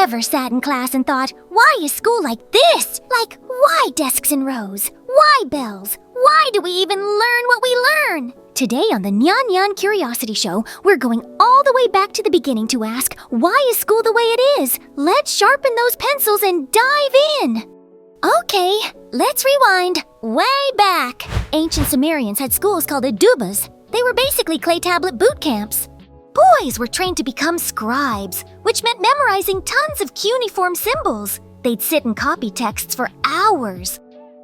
ever sat in class and thought, why is school like this? Like, why desks in rows? Why bells? Why do we even learn what we learn? Today on the Nyan Nyan Curiosity Show, we're going all the way back to the beginning to ask, why is school the way it is? Let's sharpen those pencils and dive in. Okay, let's rewind. Way back. Ancient Sumerians had schools called adubas. They were basically clay tablet boot camps. Boys were trained to become scribes, which meant memorizing tons of cuneiform symbols. They'd sit and copy texts for hours.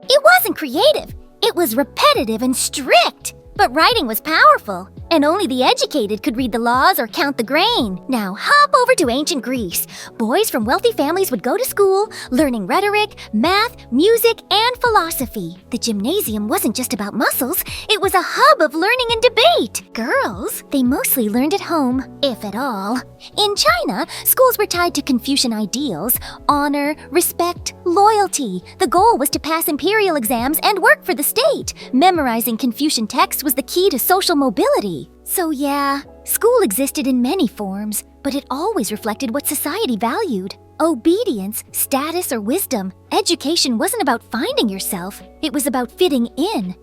It wasn't creative. It was repetitive and strict. But writing was powerful, and only the educated could read the laws or count the grain. Now hop over to ancient Greece. Boys from wealthy families would go to school, learning rhetoric, math, music, and philosophy. The gymnasium wasn't just about muscles, it was a hub of learning and debate. Girls, they mostly learned at home, if at all. In China, schools were tied to Confucian ideals, honor, respect, loyalty. The goal was to pass imperial exams and work for the state. Memorizing Confucian texts was the key to social mobility. So yeah, school existed in many forms, but it always reflected what society valued. Obedience, status, or wisdom. Education wasn't about finding yourself, it was about fitting in.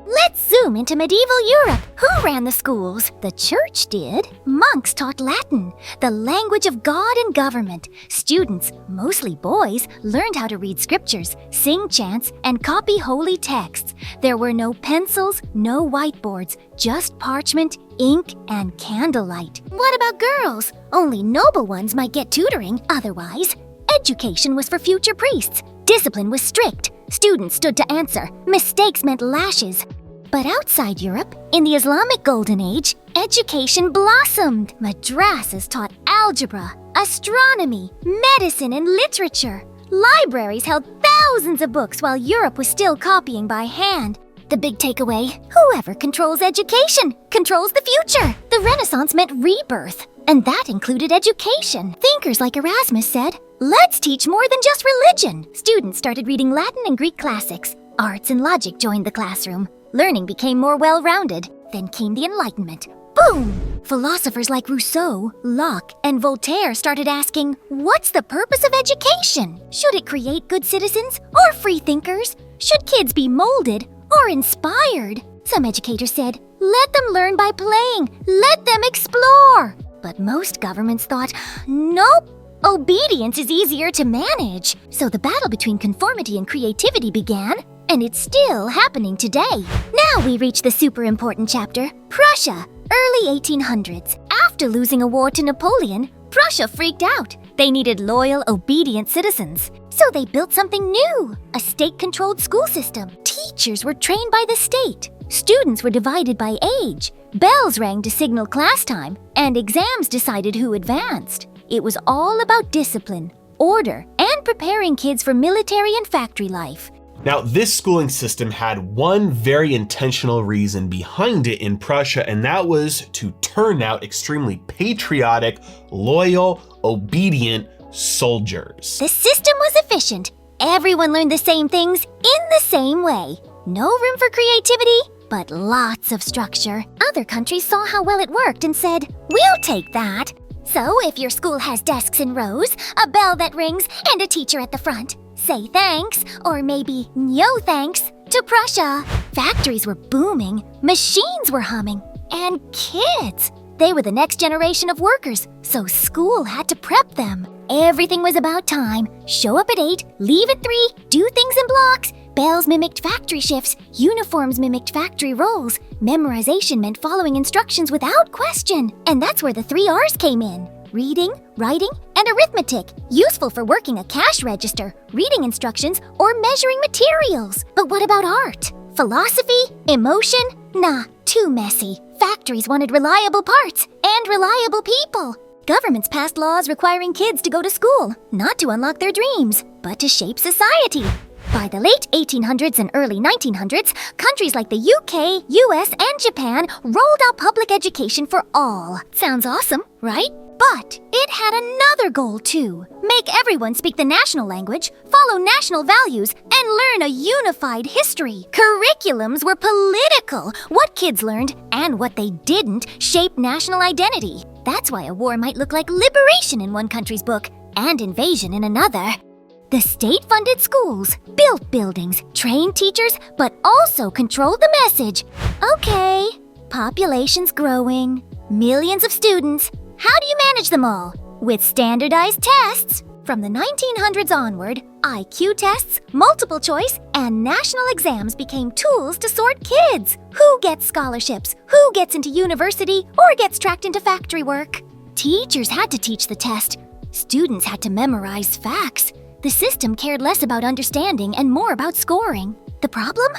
Let's zoom into medieval Europe. Who ran the schools? The church did. Monks taught Latin, the language of God and government. Students, mostly boys, learned how to read scriptures, sing chants, and copy holy texts. There were no pencils, no whiteboards, just parchment, ink, and candlelight. What about girls? Only noble ones might get tutoring. Otherwise, education was for future priests. Discipline was strict. Students stood to answer. Mistakes meant lashes. But outside Europe, in the Islamic Golden Age, education blossomed. Madrasas taught algebra, astronomy, medicine, and literature. Libraries held thousands of books while Europe was still copying by hand. The big takeaway, whoever controls education controls the future. The Renaissance meant rebirth, and that included education. Thinkers like Erasmus said, let's teach more than just religion. Students started reading Latin and Greek classics. Arts and logic joined the classroom. Learning became more well-rounded. Then came the Enlightenment. Boom! Philosophers like Rousseau, Locke, and Voltaire started asking, what's the purpose of education? Should it create good citizens or free thinkers? Should kids be molded or inspired? Some educators said, let them learn by playing. Let them explore. But most governments thought, nope. Obedience is easier to manage. So the battle between conformity and creativity began, and it's still happening today. Now we reach the super important chapter, Prussia, early 1800s. After losing a war to Napoleon, Prussia freaked out. They needed loyal, obedient citizens. So they built something new, a state-controlled school system. Teachers were trained by the state. Students were divided by age. Bells rang to signal class time, and exams decided who advanced. It was all about discipline, order, and preparing kids for military and factory life. Now, this schooling system had one very intentional reason behind it in Prussia, and that was to turn out extremely patriotic, loyal, obedient soldiers. The system was efficient. Everyone learned the same things in the same way. No room for creativity, but lots of structure. Other countries saw how well it worked and said, we'll take that. So if your school has desks in rows, a bell that rings, and a teacher at the front, say thanks, or maybe no thanks, to Prussia. Factories were booming, machines were humming, and kids. They were the next generation of workers, so school had to prep them. Everything was about time. Show up at 8, leave at 3, do things in blocks. Bells mimicked factory shifts, uniforms mimicked factory roles. Memorization meant following instructions without question. And that's where the 3 R's came in. Reading, writing, and arithmetic. Useful for working a cash register, reading instructions, or measuring materials. But what about art? Philosophy? Emotion? Nah, too messy. Factories wanted reliable parts and reliable people. Governments passed laws requiring kids to go to school, not to unlock their dreams, but to shape society. By the late 1800s and early 1900s, countries like the UK, US, and Japan rolled out public education for all. Sounds awesome, right? But it had another goal too. Make everyone speak the national language, follow national values, and learn a unified history. Curriculums were political. What kids learned and what they didn't shaped national identity. That's why a war might look like liberation in one country's book and invasion in another. The state-funded schools built buildings, trained teachers, but also controlled the message. Okay, population's growing, millions of students. How do you manage them all? With standardized tests. From the 1900s onward, IQ tests, multiple choice, and national exams became tools to sort kids. Who gets scholarships? Who gets into university or gets tracked into factory work? Teachers had to teach the test. Students had to memorize facts. The system cared less about understanding and more about scoring. The problem?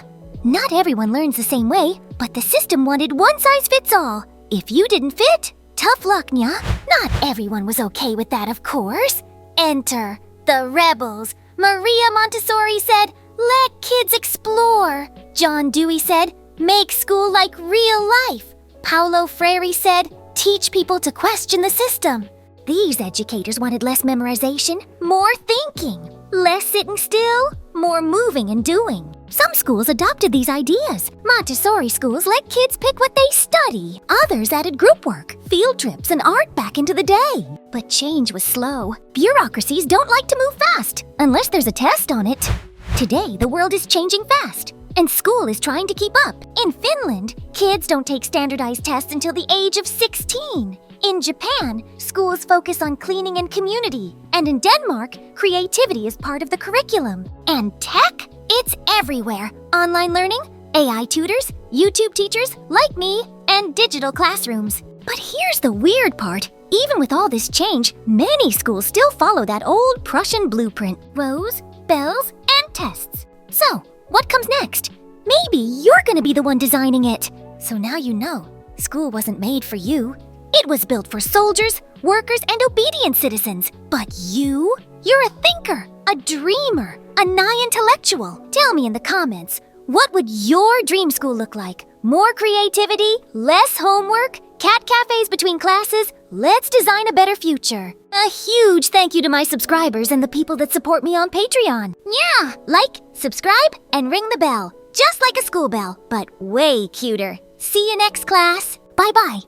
Not everyone learns the same way, but the system wanted one size fits all. If you didn't fit, tough luck, nya. Not everyone was okay with that, of course. Enter the rebels. Maria Montessori said, "Let kids explore." John Dewey said, "Make school like real life." Paulo Freire said, "Teach people to question the system." These educators wanted less memorization, more thinking. Less sitting still, more moving and doing. Some schools adopted these ideas. Montessori schools let kids pick what they study. Others added group work, field trips, and art back into the day. But change was slow. Bureaucracies don't like to move fast, unless there's a test on it. Today, the world is changing fast, and school is trying to keep up. In Finland, kids don't take standardized tests until the age of 16. In Japan, schools focus on cleaning and community. And in Denmark, creativity is part of the curriculum. And tech? It's everywhere. Online learning, AI tutors, YouTube teachers like me, and digital classrooms. But here's the weird part. Even with all this change, many schools still follow that old Prussian blueprint. Rows, bells, and tests. So, what comes next? Maybe you're gonna be the one designing it. So now you know, school wasn't made for you. It was built for soldiers, workers, and obedient citizens. But you're a thinker, a dreamer, a nigh intellectual. Tell me in the comments, what would your dream school look like? More creativity, less homework, cat cafes between classes? Let's design a better future. A huge thank you to my subscribers and the people that support me on Patreon. Yeah, like, subscribe, and ring the bell. Just like a school bell, but way cuter. See you next class. Bye-bye.